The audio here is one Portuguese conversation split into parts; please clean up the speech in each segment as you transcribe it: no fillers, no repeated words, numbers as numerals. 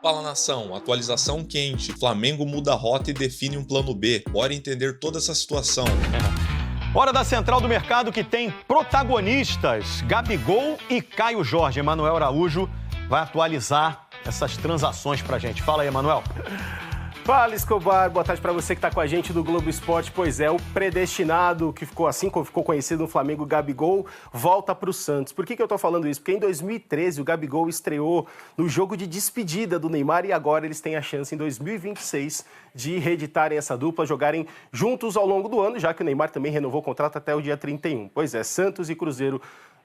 Fala nação, atualização quente, Flamengo muda a rota e define um plano B. Bora entender toda essa situação. Hora da Central do Mercado que tem protagonistas, Gabigol e Caio Jorge. Emanuel Araújo vai atualizar essas transações pra gente. Fala aí, Emanuel. Fala, Escobar. Boa tarde para você que está com a gente do Globo Esporte. Pois é, o predestinado, que ficou assim, como ficou conhecido no Flamengo, Gabigol, volta para o Santos. Por que eu estou falando isso? Porque em 2013 o Gabigol estreou no jogo de despedida do Neymar e agora eles têm a chance em 2026 de reeditarem essa dupla, jogarem juntos ao longo do ano, já que o Neymar também renovou o contrato até o dia 31. Pois é, Santos e Cruzeiro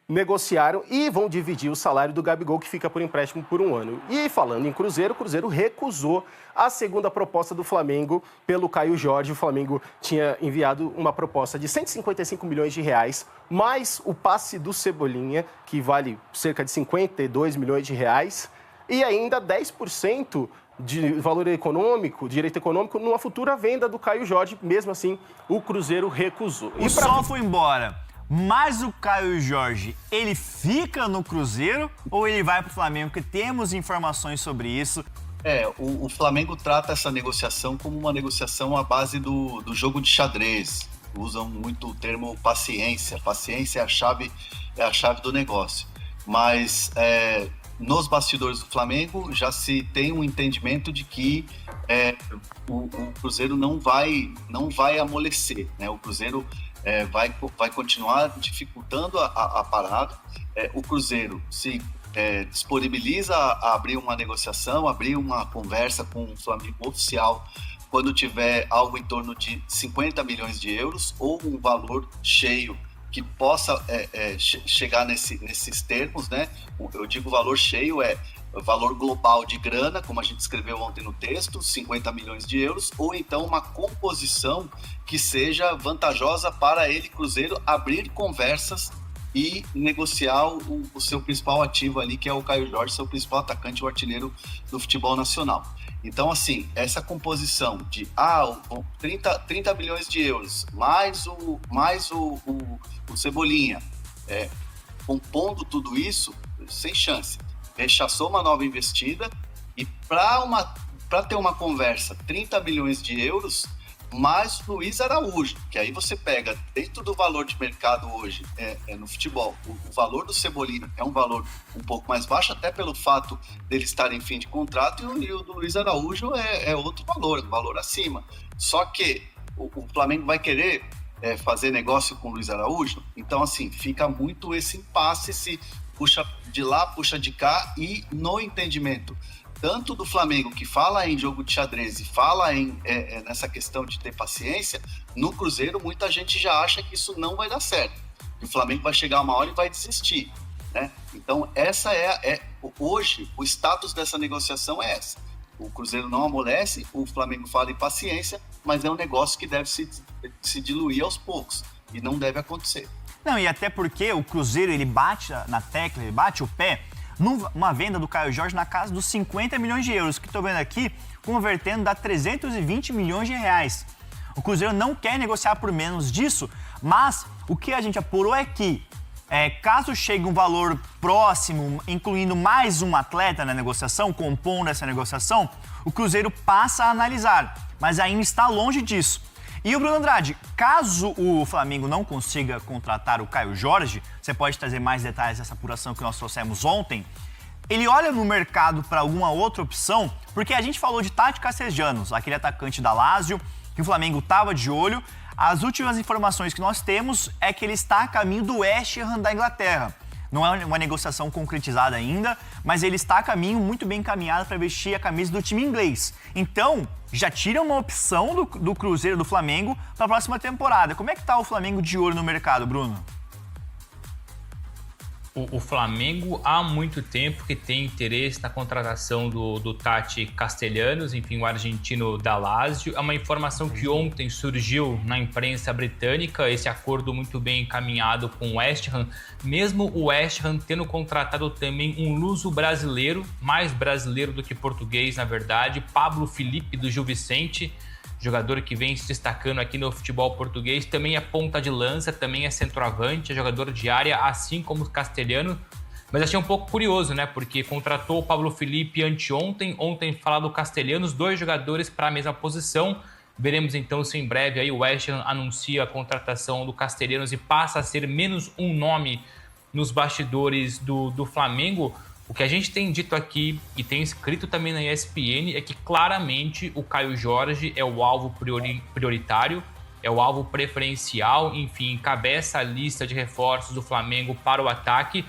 negociaram e vão dividir o salário do Gabigol, que fica por empréstimo por um ano. E falando em Cruzeiro, o Cruzeiro recusou a segunda proposta do Flamengo pelo Caio Jorge. O Flamengo tinha enviado uma proposta de 155 milhões de reais, mais o passe do Cebolinha, que vale cerca de 52 milhões de reais, e ainda 10% de valor econômico, direito econômico, numa futura venda do Caio Jorge. Mesmo assim, o Cruzeiro recusou. O Sol foi embora. Mas o Caio Jorge, ele fica no Cruzeiro ou ele vai para o Flamengo? Porque temos informações sobre isso. O Flamengo trata essa negociação como uma negociação à base do jogo de xadrez. Usam muito o termo paciência. Paciência é a chave do negócio. Mas nos bastidores do Flamengo já se tem um entendimento de que o Cruzeiro não vai amolecer, né? O Cruzeiro vai continuar dificultando a parada. O Cruzeiro se disponibiliza a abrir uma negociação, abrir uma conversa com o Flamengo oficial quando tiver algo em torno de 50 milhões de euros ou um valor cheio que possa chegar nesses termos, né? Eu digo valor cheio valor global de grana, como a gente escreveu ontem no texto, 50 milhões de euros, ou então uma composição que seja vantajosa para ele, Cruzeiro, abrir conversas e negociar o seu principal ativo ali, que é o Caio Jorge, seu principal atacante, o artilheiro do futebol nacional. Então, assim, essa composição de 30 milhões de euros, mais o Cebolinha, compondo tudo isso, sem chance. Rechaçou uma nova investida e para ter uma conversa 30 milhões de euros mais Luiz Araújo, que aí você pega dentro do valor de mercado hoje no futebol, o valor do Cebolinha é um valor um pouco mais baixo, até pelo fato dele estar em fim de contrato, e o do Luiz Araújo é outro valor, um valor acima. Só que o Flamengo vai querer fazer negócio com o Luiz Araújo, então assim, fica muito esse impasse, se puxa de lá, puxa de cá, e no entendimento tanto do Flamengo, que fala em jogo de xadrez e fala nessa questão de ter paciência, no Cruzeiro muita gente já acha que isso não vai dar certo, que o Flamengo vai chegar uma hora e vai desistir, né? Então essa hoje o status dessa negociação é essa. O Cruzeiro não amolece, o Flamengo fala em paciência, mas é um negócio que deve se diluir aos poucos e não deve acontecer. Não, e até porque o Cruzeiro, ele bate na tecla, ele bate o pé numa venda do Caio Jorge na casa dos 50 milhões de euros, que estou vendo aqui, convertendo, dá 320 milhões de reais. O Cruzeiro não quer negociar por menos disso, mas o que a gente apurou é que, caso chegue um valor próximo, incluindo mais um atleta na negociação, compondo essa negociação, o Cruzeiro passa a analisar, mas ainda está longe disso. E o Bruno Andrade, caso o Flamengo não consiga contratar o Caio Jorge, você pode trazer mais detalhes dessa apuração que nós trouxemos ontem, ele olha no mercado para alguma outra opção, porque a gente falou de Tati Castellanos, aquele atacante da Lazio, que o Flamengo estava de olho. As últimas informações que nós temos é que ele está a caminho do West Ham da Inglaterra. Não é uma negociação concretizada ainda, mas ele está a caminho muito bem encaminhado para vestir a camisa do time inglês. Então, já tira uma opção do Cruzeiro, do Flamengo, para a próxima temporada. Como é que está o Flamengo de olho no mercado, Bruno? O Flamengo há muito tempo que tem interesse na contratação do Tati Castellanos, enfim, o argentino da Lazio. É uma informação que ontem surgiu na imprensa britânica, esse acordo muito bem encaminhado com o West Ham, mesmo o West Ham tendo contratado também um luso brasileiro, mais brasileiro do que português, na verdade, Pablo Felipe, do Gil Vicente, jogador que vem se destacando aqui no futebol português, também é ponta de lança, também é centroavante, é jogador de área, assim como o Castelhano. Mas achei um pouco curioso, né? Porque contratou o Pablo Felipe anteontem, ontem falado do Castellanos, 2 jogadores para a mesma posição. Veremos então se em breve aí o West Ham anuncia a contratação do Castellanos e passa a ser menos um nome nos bastidores do Flamengo. O que a gente tem dito aqui e tem escrito também na ESPN é que claramente o Caio Jorge é o alvo prioritário, é o alvo preferencial, enfim, encabeça a lista de reforços do Flamengo para o ataque.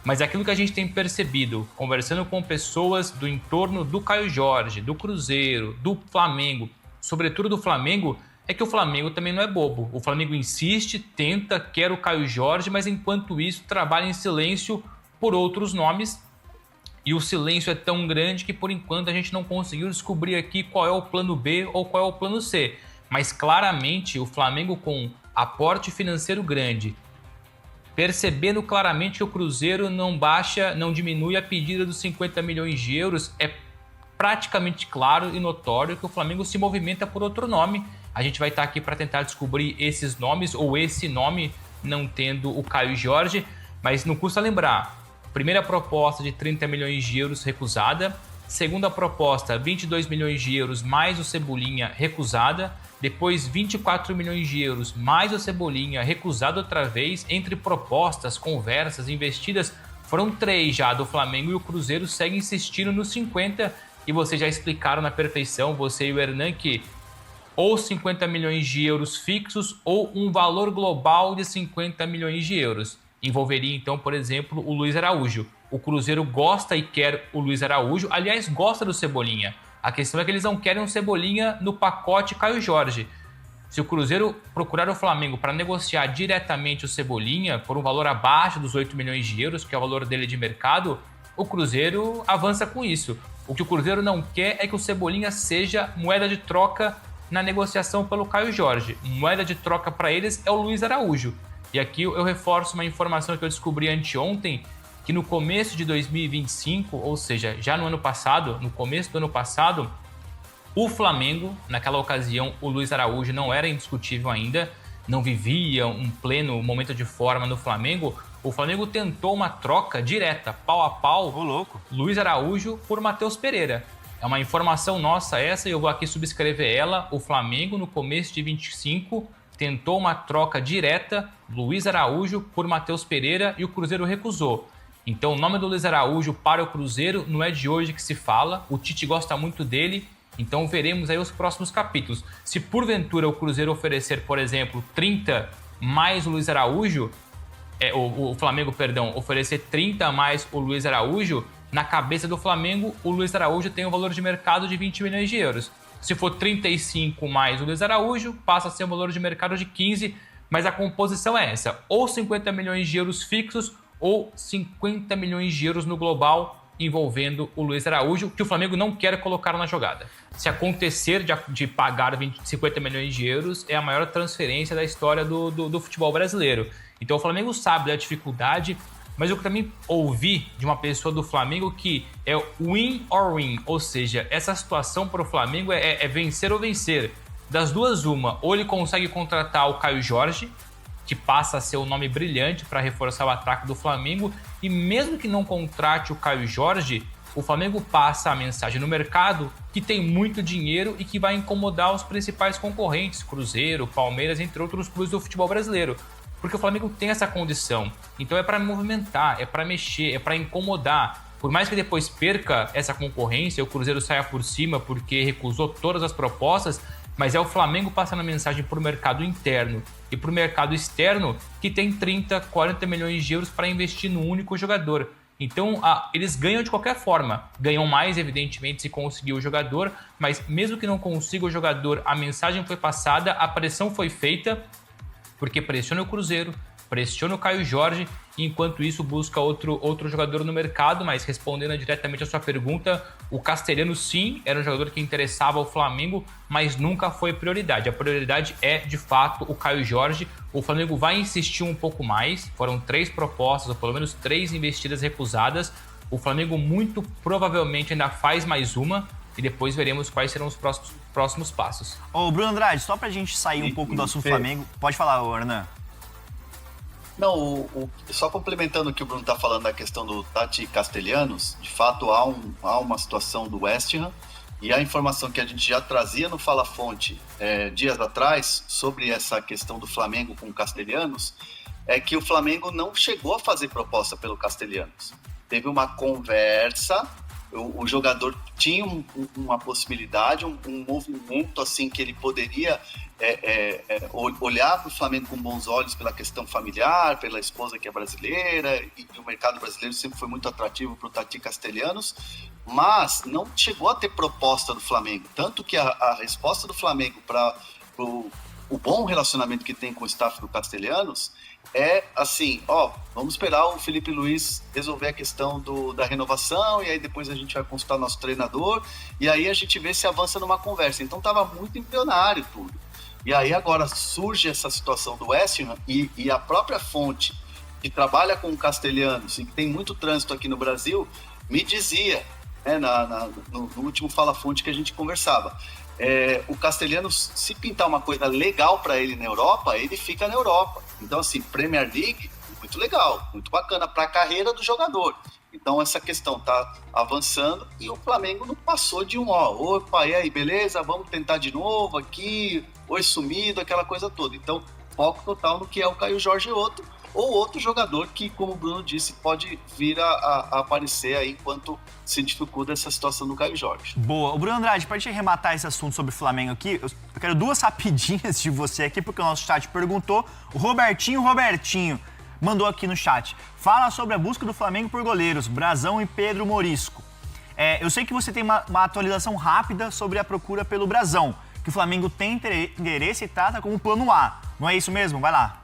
Mas aquilo que a gente tem percebido, conversando com pessoas do entorno do Caio Jorge, do Cruzeiro, do Flamengo, sobretudo do Flamengo, é que o Flamengo também não é bobo. O Flamengo insiste, tenta, quer o Caio Jorge, mas enquanto isso trabalha em silêncio por outros nomes. E o silêncio é tão grande que por enquanto a gente não conseguiu descobrir aqui qual é o plano B ou qual é o plano C. Mas claramente o Flamengo, com aporte financeiro grande, percebendo claramente que o Cruzeiro não diminui a pedida dos 50 milhões de euros, é praticamente claro e notório que o Flamengo se movimenta por outro nome. A gente vai estar aqui para tentar descobrir esses nomes, ou esse nome não tendo o Caio Jorge, mas não custa lembrar. Primeira proposta de 30 milhões de euros recusada, segunda proposta 22 milhões de euros mais o Cebolinha recusada, depois 24 milhões de euros mais o Cebolinha recusado outra vez. Entre propostas, conversas, investidas, foram 3 já do Flamengo e o Cruzeiro segue insistindo nos 50, e vocês já explicaram na perfeição, você e o Hernan, que ou 50 milhões de euros fixos ou um valor global de 50 milhões de euros. Envolveria então, por exemplo, o Luiz Araújo. O Cruzeiro gosta e quer o Luiz Araújo, aliás, gosta do Cebolinha. A questão é que eles não querem um Cebolinha no pacote Caio Jorge. Se o Cruzeiro procurar o Flamengo para negociar diretamente o Cebolinha por um valor abaixo dos 8 milhões de euros, que é o valor dele de mercado, o Cruzeiro avança com isso. O que o Cruzeiro não quer é que o Cebolinha seja moeda de troca na negociação pelo Caio Jorge. Moeda de troca para eles é o Luiz Araújo. E aqui eu reforço uma informação que eu descobri anteontem, que no começo de 2025, ou seja, já no ano passado, no começo do ano passado, o Flamengo, naquela ocasião, o Luiz Araújo não era indiscutível ainda, não vivia um pleno momento de forma no Flamengo. O Flamengo tentou uma troca direta, pau a pau, Luiz Araújo por Matheus Pereira. É uma informação nossa essa, e eu vou aqui subscrever ela. O Flamengo, no começo de 25, tentou uma troca direta, Luiz Araújo por Matheus Pereira, e o Cruzeiro recusou. Então o nome do Luiz Araújo para o Cruzeiro não é de hoje que se fala, o Tite gosta muito dele, então veremos aí os próximos capítulos. Se porventura o Cruzeiro oferecer, por exemplo, 30 mais o Luiz Araújo, o Flamengo, oferecer 30 mais o Luiz Araújo, na cabeça do Flamengo, o Luiz Araújo tem um valor de mercado de 20 milhões de euros. Se for 35 mais o Luiz Araújo, passa a ser um valor de mercado de 15, mas a composição é essa, ou 50 milhões de euros fixos, ou 50 milhões de euros no global envolvendo o Luiz Araújo, que o Flamengo não quer colocar na jogada. Se acontecer de pagar 50 milhões de euros, é a maior transferência da história do futebol brasileiro. Então o Flamengo sabe da dificuldade, mas eu também ouvi de uma pessoa do Flamengo que é win or win, ou seja, essa situação para o Flamengo é vencer ou vencer. Das duas, uma, ou ele consegue contratar o Caio Jorge, que passa a ser um nome brilhante para reforçar o ataque do Flamengo, e mesmo que não contrate o Caio Jorge, o Flamengo passa a mensagem no mercado que tem muito dinheiro e que vai incomodar os principais concorrentes, Cruzeiro, Palmeiras, entre outros clubes do futebol brasileiro. Porque o Flamengo tem essa condição. Então é para movimentar, é para mexer, é para incomodar. Por mais que depois perca essa concorrência, o Cruzeiro saia por cima porque recusou todas as propostas, mas é o Flamengo passando a mensagem para o mercado interno e para o mercado externo, que tem 30, 40 milhões de euros para investir no único jogador. Então eles ganham de qualquer forma. Ganham mais, evidentemente, se conseguir o jogador, mas mesmo que não consiga o jogador, a mensagem foi passada, a pressão foi feita, porque pressiona o Cruzeiro, pressiona o Caio Jorge, e enquanto isso busca outro jogador no mercado. Mas respondendo diretamente a sua pergunta, o Castellanos sim, era um jogador que interessava ao Flamengo, mas nunca foi prioridade. A prioridade é, de fato, o Caio Jorge. O Flamengo vai insistir um pouco mais, foram 3 propostas, ou pelo menos 3 investidas recusadas. O Flamengo muito provavelmente ainda faz mais uma, e depois veremos quais serão os próximos passos. Ô, Bruno Andrade, só pra gente sair um pouco do assunto Flamengo, pode falar, Hernan. Não, só complementando o que o Bruno está falando da questão do Tati Castellanos, de fato há uma situação do West Ham, e a informação que a gente já trazia no Fala Fonte dias atrás sobre essa questão do Flamengo com o Castellanos é que o Flamengo não chegou a fazer proposta pelo Castellanos. Teve uma conversa, o jogador tinha uma possibilidade, um movimento assim que ele poderia olhar para o Flamengo com bons olhos pela questão familiar, pela esposa que é brasileira, e o mercado brasileiro sempre foi muito atrativo para o Tati Castellanos, mas não chegou a ter proposta do Flamengo. Tanto que a resposta do Flamengo para o bom relacionamento que tem com o staff do Castellanos é assim, vamos esperar o Felipe Luiz resolver a questão da renovação, e aí depois a gente vai consultar nosso treinador, e aí a gente vê se avança numa conversa. Então estava muito embrionário tudo. E aí agora surge essa situação do West Ham, e a própria fonte que trabalha com o Castellanos e que tem muito trânsito aqui no Brasil, me dizia, no último Fala Fonte que a gente conversava, o Castellanos, se pintar uma coisa legal para ele na Europa, ele fica na Europa. Então, assim, Premier League, muito legal, muito bacana para a carreira do jogador. Então, essa questão tá avançando e o Flamengo não passou de opa, e aí, beleza? Vamos tentar de novo aqui, oi sumido, aquela coisa toda. Então, foco total no que é o Caio Jorge ou outro jogador que, como o Bruno disse, pode vir a aparecer aí enquanto se dificulta essa situação do Caio Jorge. Boa. O Bruno Andrade, para a gente arrematar esse assunto sobre o Flamengo aqui, eu quero 2 rapidinhas de você aqui, porque o nosso chat perguntou. O Robertinho mandou aqui no chat. Fala sobre a busca do Flamengo por goleiros, Brazão e Pedro Morisco. Eu sei que você tem uma atualização rápida sobre a procura pelo Brazão, que o Flamengo tem interesse e trata como plano A. Não é isso mesmo? Vai lá.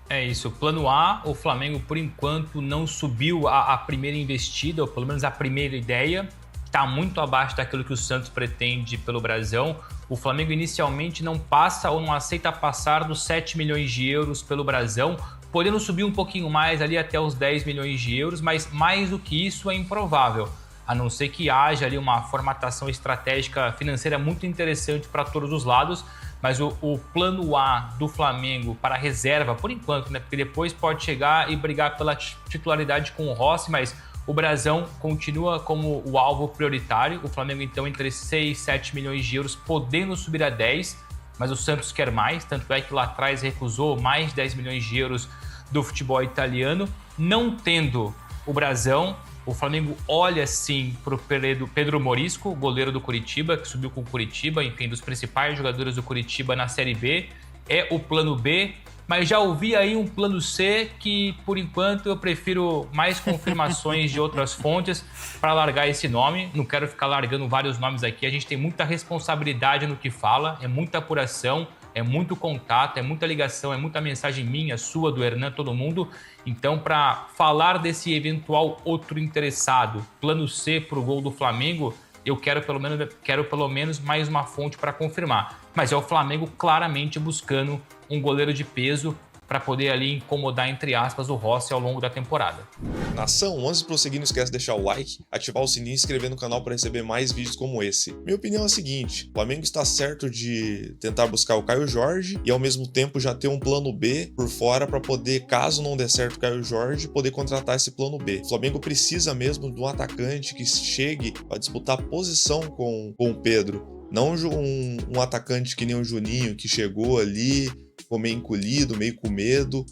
É isso, plano A, o Flamengo por enquanto não subiu a primeira investida, ou pelo menos a primeira ideia, está muito abaixo daquilo que o Santos pretende pelo Brasão. O Flamengo inicialmente não passa ou não aceita passar dos 7 milhões de euros pelo Brasão, podendo subir um pouquinho mais ali até os 10 milhões de euros, mas mais do que isso é improvável, a não ser que haja ali uma formatação estratégica financeira muito interessante para todos os lados. Mas o plano A do Flamengo para a reserva, por enquanto, né? Porque depois pode chegar e brigar pela titularidade com o Rossi, mas o Brazão continua como o alvo prioritário. O Flamengo, então, entre 6 e 7 milhões de euros, podendo subir a 10, mas o Santos quer mais, tanto é que lá atrás recusou mais de 10 milhões de euros do futebol italiano. Não tendo o Brazão, o Flamengo olha sim para o Pedro Morisco, goleiro do Curitiba, que subiu com o Curitiba, enfim, dos principais jogadores do Curitiba na Série B. É o plano B, mas já ouvi aí um plano C que, por enquanto, eu prefiro mais confirmações de outras fontes para largar esse nome. Não quero ficar largando vários nomes aqui. A gente tem muita responsabilidade no que fala, é muita apuração, é muito contato, é muita ligação, é muita mensagem minha, sua, do Hernan, todo mundo. Então, para falar desse eventual outro interessado, plano C para o gol do Flamengo, eu quero pelo menos mais uma fonte para confirmar. Mas é o Flamengo claramente buscando um goleiro de peso para poder ali incomodar, entre aspas, o Rossi ao longo da temporada. Nação, antes de prosseguir, não esquece de deixar o like, ativar o sininho e se inscrever no canal para receber mais vídeos como esse. Minha opinião é a seguinte: o Flamengo está certo de tentar buscar o Caio Jorge e ao mesmo tempo já ter um plano B por fora para poder, caso não der certo o Caio Jorge, poder contratar esse plano B. O Flamengo precisa mesmo de um atacante que chegue a disputar posição com o Pedro. Não um atacante que nem o Juninho, que chegou ali, ficou meio encolhido, meio com medo,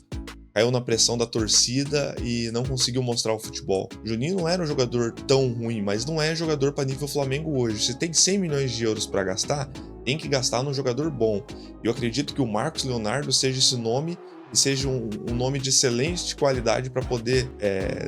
caiu na pressão da torcida e não conseguiu mostrar o futebol. O Juninho não era um jogador tão ruim, mas não é jogador para nível Flamengo hoje. Se tem 100 milhões de euros para gastar, tem que gastar num jogador bom. Eu acredito que o Marcos Leonardo seja esse nome e seja um nome de excelente qualidade para poder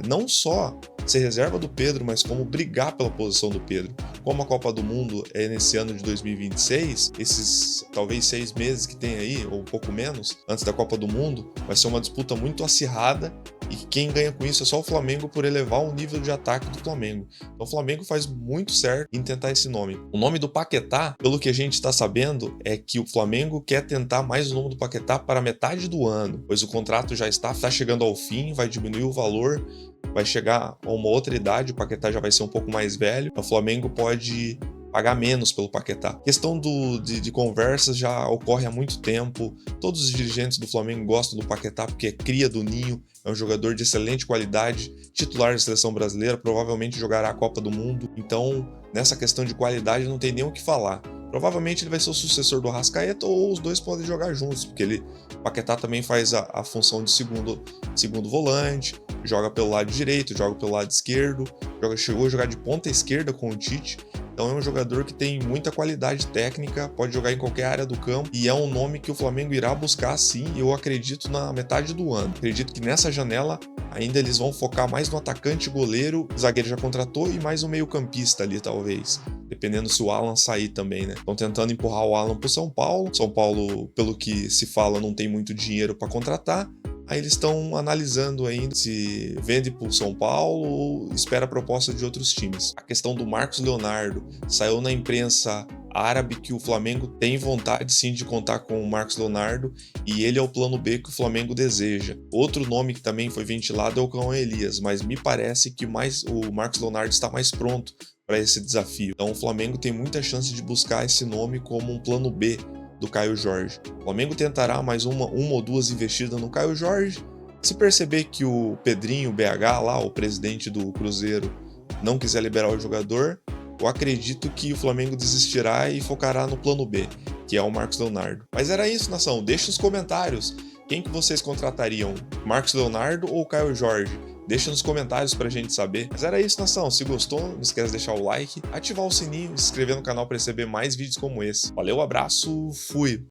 não só ser reserva do Pedro, mas como brigar pela posição do Pedro. Como a Copa do Mundo é nesse ano de 2026, esses talvez 6 meses que tem aí, ou um pouco menos, antes da Copa do Mundo, vai ser uma disputa muito acirrada e quem ganha com isso é só o Flamengo por elevar o nível de ataque do Flamengo. Então o Flamengo faz muito certo em tentar esse nome. O nome do Paquetá, pelo que a gente está sabendo, é que o Flamengo quer tentar mais o nome do Paquetá para metade do ano, pois o contrato já está chegando ao fim, vai diminuir o valor, vai chegar a uma outra idade, o Paquetá já vai ser um pouco mais velho. O Flamengo pode pagar menos pelo Paquetá. A questão de conversas já ocorre há muito tempo. Todos os dirigentes do Flamengo gostam do Paquetá porque é cria do ninho, é um jogador de excelente qualidade, titular da seleção brasileira, provavelmente jogará a Copa do Mundo. Então, nessa questão de qualidade não tem nem o que falar. Provavelmente ele vai ser o sucessor do Arrascaeta ou os dois podem jogar juntos, porque o Paquetá também faz a função de segundo volante, joga pelo lado direito, joga pelo lado esquerdo, chegou a jogar de ponta esquerda com o Tite. Então é um jogador que tem muita qualidade técnica, pode jogar em qualquer área do campo e é um nome que o Flamengo irá buscar sim, eu acredito na metade do ano. Acredito que nessa janela ainda eles vão focar mais no atacante, goleiro, zagueiro já contratou e mais um meio-campista ali talvez, dependendo se o Alan sair também, né? Estão tentando empurrar o Alan pro São Paulo. São Paulo, pelo que se fala, não tem muito dinheiro para contratar. Aí eles estão analisando ainda se vende para o São Paulo ou espera a proposta de outros times. A questão do Marcos Leonardo, saiu na imprensa árabe que o Flamengo tem vontade sim de contar com o Marcos Leonardo e ele é o plano B que o Flamengo deseja. Outro nome que também foi ventilado é o Cão Elias, mas me parece que o Marcos Leonardo está mais pronto para esse desafio. Então o Flamengo tem muita chance de buscar esse nome como um plano B do Caio Jorge. O Flamengo tentará mais uma ou duas investidas no Caio Jorge. Se perceber que o Pedrinho BH, lá, o presidente do Cruzeiro, não quiser liberar o jogador, eu acredito que o Flamengo desistirá e focará no plano B, que é o Marcos Leonardo. Mas era isso, nação. Deixa nos comentários quem que vocês contratariam, Marcos Leonardo ou Caio Jorge? Deixa nos comentários pra gente saber. Mas era isso, nação. Se gostou, não esquece de deixar o like, ativar o sininho e se inscrever no canal para receber mais vídeos como esse. Valeu, abraço, fui!